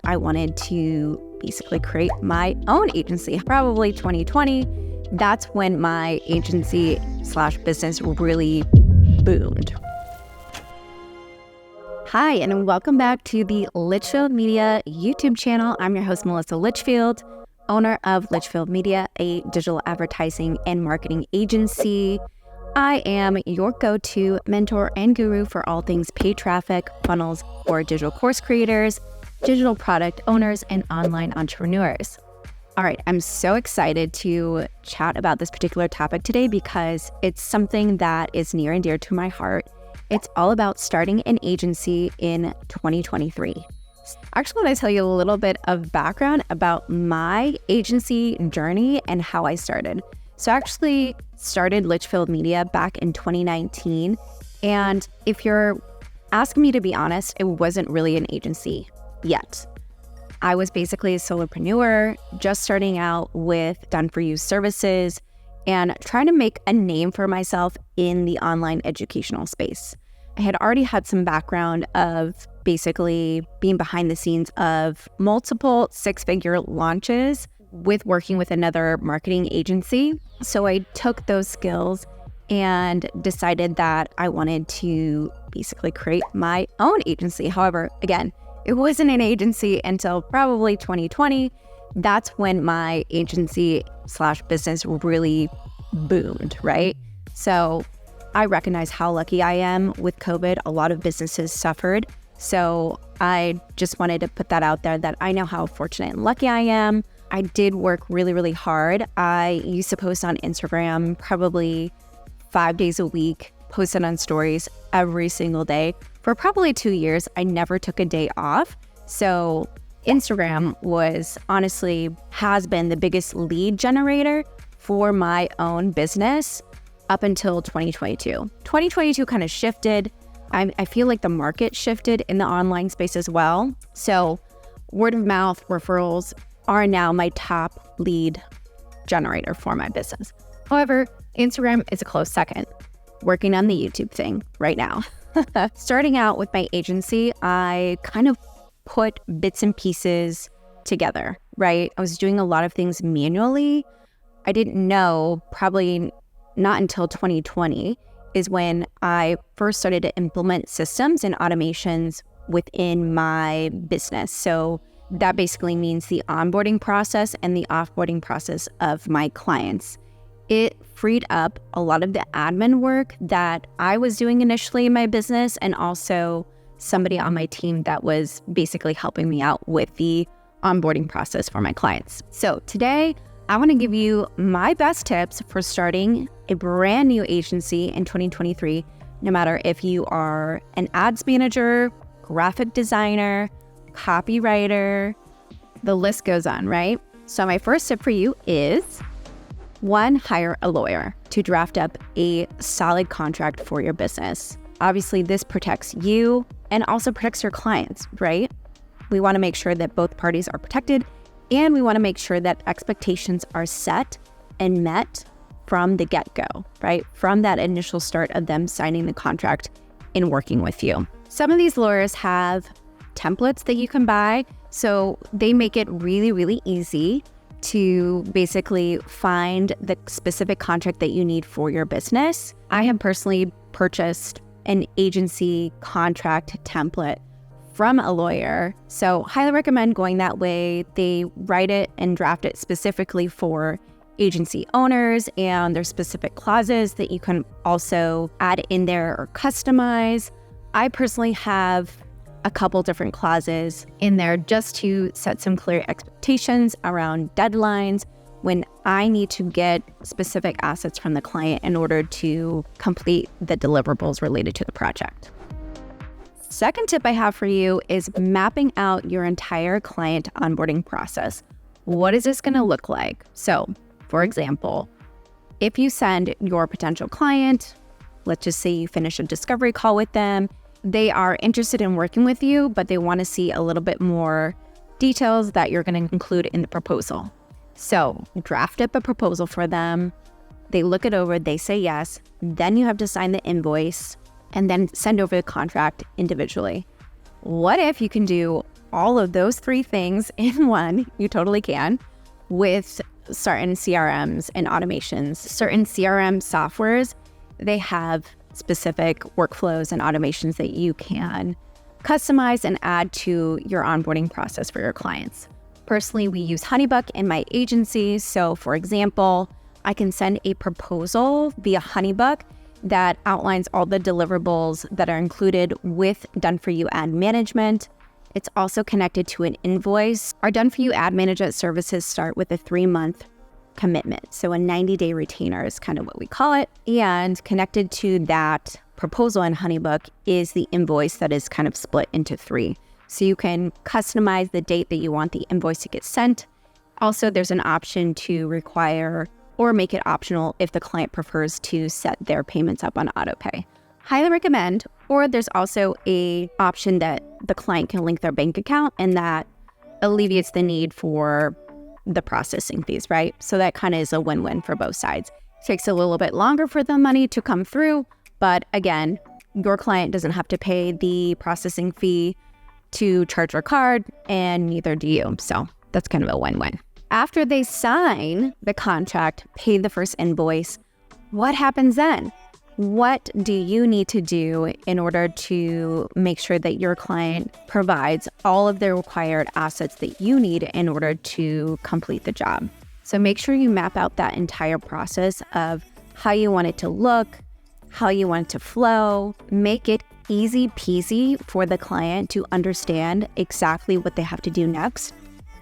I wanted to basically create my own agency. Probably 2020, that's when my agency / business really boomed. Hi, and welcome back to the Litchfield Media YouTube channel. I'm your host, Melissa Litchfield, owner of Litchfield Media, a digital advertising and marketing agency. I am your go-to mentor and guru for all things paid traffic, funnels for digital course creators, digital product owners, and online entrepreneurs. All right, I'm so excited to chat about this particular topic today because it's something that is near and dear to my heart. It's all about starting an agency in 2023. Actually, I want to tell you a little bit of background about my agency journey and how I started. So I actually started Litchfield Media back in 2019. And if you're asking me to be honest, it wasn't really an agency yet. I was basically a solopreneur, just starting out with done-for-you services and trying to make a name for myself in the online educational space. I had already had some background of basically being behind the scenes of multiple six-figure launches with working with another marketing agency. So I took those skills and decided that I wanted to basically create my own agency. However, again, it wasn't an agency until probably 2020. That's when my agency / business really boomed, right? So I recognize how lucky I am with COVID. A lot of businesses suffered. So I just wanted to put that out there that I know how fortunate and lucky I am. I did work really, really hard. I used to post on Instagram probably 5 days a week, posted on stories every single day. For probably 2 years, I never took a day off. So Instagram has been the biggest lead generator for my own business up until 2022. 2022 kind of shifted. I feel like the market shifted in the online space as well. So word of mouth referrals are now my top lead generator for my business. However, Instagram is a close second. Working on the YouTube thing right now. Starting out with my agency, I kind of put bits and pieces together, right? I was doing a lot of things manually. I didn't know, probably not until 2020 is when I first started to implement systems and automations within my business. So that basically means the onboarding process and the offboarding process of my clients. It freed up a lot of the admin work that I was doing initially in my business, and also somebody on my team that was basically helping me out with the onboarding process for my clients. So today, I want to give you my best tips for starting a brand new agency in 2023, no matter if you are an ads manager, graphic designer, copywriter, the list goes on, right? So my first tip for you is 1, hire a lawyer to draft up a solid contract for your business. Obviously, this protects you and also protects your clients, right? We want to make sure that both parties are protected, and we want to make sure that expectations are set and met from the get-go, right? From that initial start of them signing the contract and working with you. Some of these lawyers have templates that you can buy, so they make it really, really easy to basically find the specific contract that you need for your business. I have personally purchased an agency contract template from a lawyer, so highly recommend going that way. They write it and draft it specifically for agency owners, and there's specific clauses that you can also add in there or customize. I personally have a couple different clauses in there just to set some clear expectations around deadlines when I need to get specific assets from the client in order to complete the deliverables related to the project. Second tip I have for you is mapping out your entire client onboarding process. What is this going to look like? So, for example, if you send your potential client, let's just say you finish a discovery call with them, they are interested in working with you, but they want to see a little bit more details that you're going to include in the proposal. So draft up a proposal for them. They look it over, they say yes. Then you have to sign the invoice and then send over the contract individually. What if you can do all of those three things in one, you totally can, with certain CRMs and automations. Certain CRM softwares, they have specific workflows and automations that you can customize and add to your onboarding process for your clients. Personally, we use Honeybook in my agency. So for example, I can send a proposal via Honeybook that outlines all the deliverables that are included with Done-For-You ad management. It's also connected to an invoice. Our Done-For-You ad management services start with a 3-month commitment. So a 90-day retainer is kind of what we call it. And connected to that proposal in Honeybook is the invoice that is kind of split into 3. So you can customize the date that you want the invoice to get sent. Also, there's an option to require or make it optional if the client prefers to set their payments up on autopay. Highly recommend. Or there's also a option that the client can link their bank account, and that alleviates the need for the processing fees, right? So that kind of is a win-win for both sides. It takes a little bit longer for the money to come through, but again, your client doesn't have to pay the processing fee to charge their card, and neither do you. So that's kind of a win-win. After they sign the contract, pay the first invoice, what happens then? What do you need to do in order to make sure that your client provides all of the required assets that you need in order to complete the job? So make sure you map out that entire process of how you want it to look, how you want it to flow. Make it easy peasy for the client to understand exactly what they have to do next,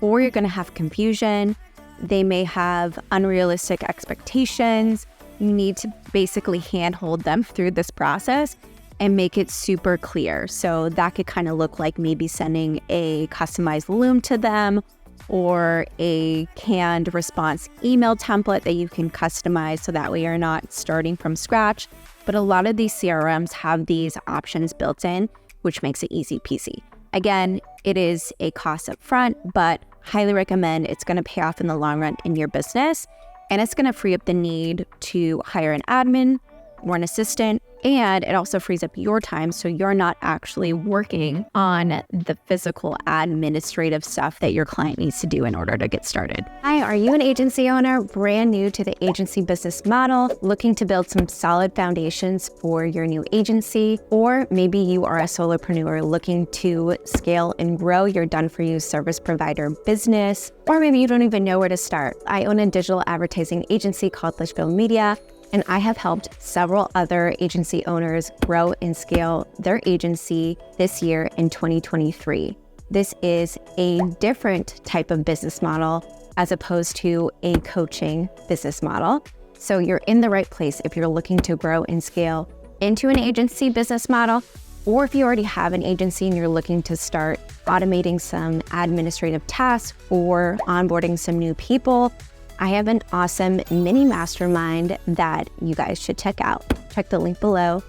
or you're going to have confusion. They may have unrealistic expectations. You need to basically handhold them through this process and make it super clear. So that could kind of look like maybe sending a customized loom to them or a canned response email template that you can customize so that way you're not starting from scratch. But a lot of these CRMs have these options built in, which makes it easy peasy. Again, it is a cost up front, but highly recommend. It's going to pay off in the long run in your business, and it's going to free up the need to hire an admin or an assistant, and it also frees up your time so you're not actually working on the physical administrative stuff that your client needs to do in order to get started. Hi, are you an agency owner brand new to the agency business model, looking to build some solid foundations for your new agency? Or maybe you are a solopreneur looking to scale and grow your Done-For-You service provider business, or maybe you don't even know where to start. I own a digital advertising agency called Litchfield Media, and I have helped several other agency owners grow and scale their agency this year in 2023. This is a different type of business model as opposed to a coaching business model. So you're in the right place if you're looking to grow and scale into an agency business model, or if you already have an agency and you're looking to start automating some administrative tasks or onboarding some new people. I have an awesome mini mastermind that you guys should check out. Check the link below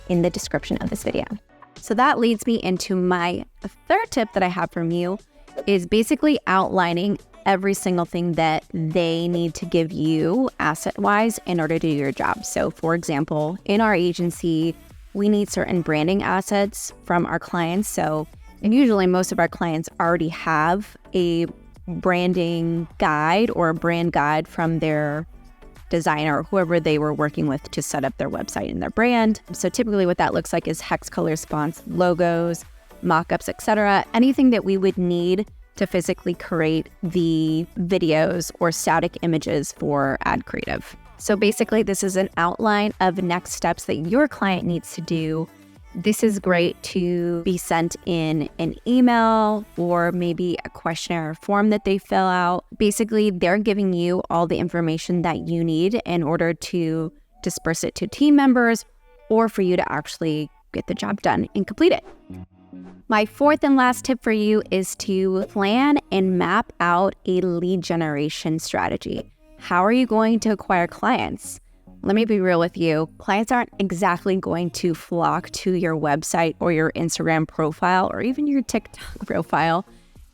in the description of this video. So that leads me into my third tip that I have from you is basically outlining every single thing that they need to give you asset-wise in order to do your job. So for example, in our agency, we need certain branding assets from our clients. And usually most of our clients already have a branding guide or a brand guide from their designer or whoever they were working with to set up their website and their brand. So typically what that looks like is hex color fonts, logos, mock-ups, etc. Anything that we would need to physically create the videos or static images for ad creative. So basically this is an outline of next steps that your client needs to do. This is great to be sent in an email or maybe a questionnaire form that they fill out. Basically, they're giving you all the information that you need in order to disperse it to team members or for you to actually get the job done and complete it. My fourth and last tip for you is to plan and map out a lead generation strategy. How are you going to acquire clients? Let me be real with you. Clients aren't exactly going to flock to your website or your Instagram profile or even your TikTok profile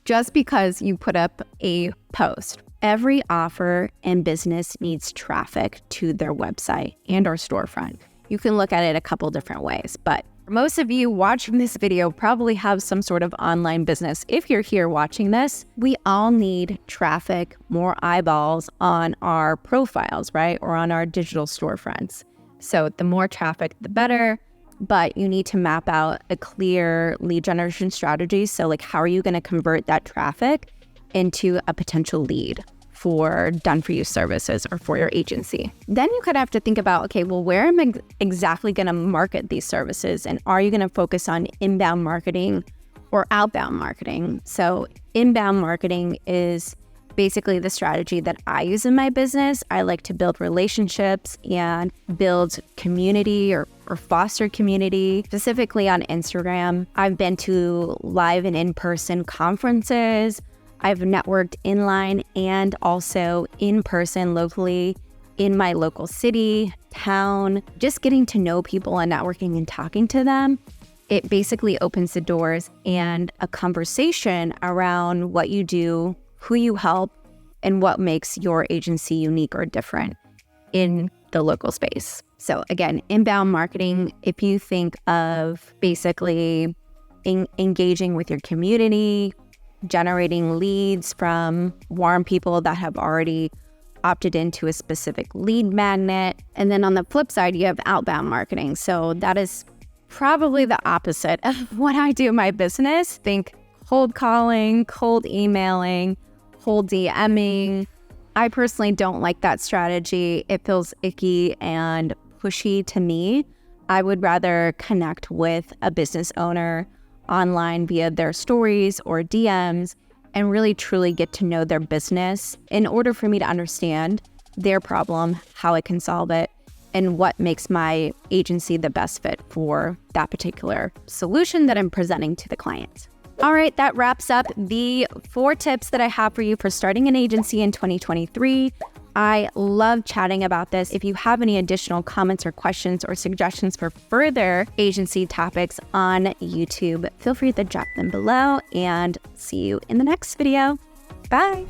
just because you put up a post. Every offer and business needs traffic to their website and or storefront. You can look at it a couple different ways, but Most of you watching this video probably have some sort of online business. If you're here watching this, we all need traffic, more eyeballs on our profiles, right? Or on our digital storefronts. So the more traffic, the better, but you need to map out a clear lead generation strategy. So like, how are you going to convert that traffic into a potential lead for done-for-you services or for your agency? Then you could have to think about, okay, well, where am I exactly going to market these services? And are you going to focus on inbound marketing or outbound marketing? So inbound marketing is basically the strategy that I use in my business. I like to build relationships and build community or foster community, specifically on Instagram. I've been to live and in-person conferences. I've networked inline and also in person locally in my local city, town. Just getting to know people and networking and talking to them, it basically opens the doors and a conversation around what you do, who you help, and what makes your agency unique or different in the local space. So again, inbound marketing, if you think of basically engaging with your community, generating leads from warm people that have already opted into a specific lead magnet. And then on the flip side, you have outbound marketing. So that is probably the opposite of what I do in my business. Think cold calling, cold emailing, cold DMing. I personally don't like that strategy. It feels icky and pushy to me. I would rather connect with a business owner online via their stories or DMs and really truly get to know their business in order for me to understand their problem, how I can solve it, and what makes my agency the best fit for that particular solution that I'm presenting to the client. All right, that wraps up the 4 tips that I have for you for starting an agency in 2023. I love chatting about this. If you have any additional comments or questions or suggestions for further agency topics on YouTube, feel free to drop them below and see you in the next video. Bye.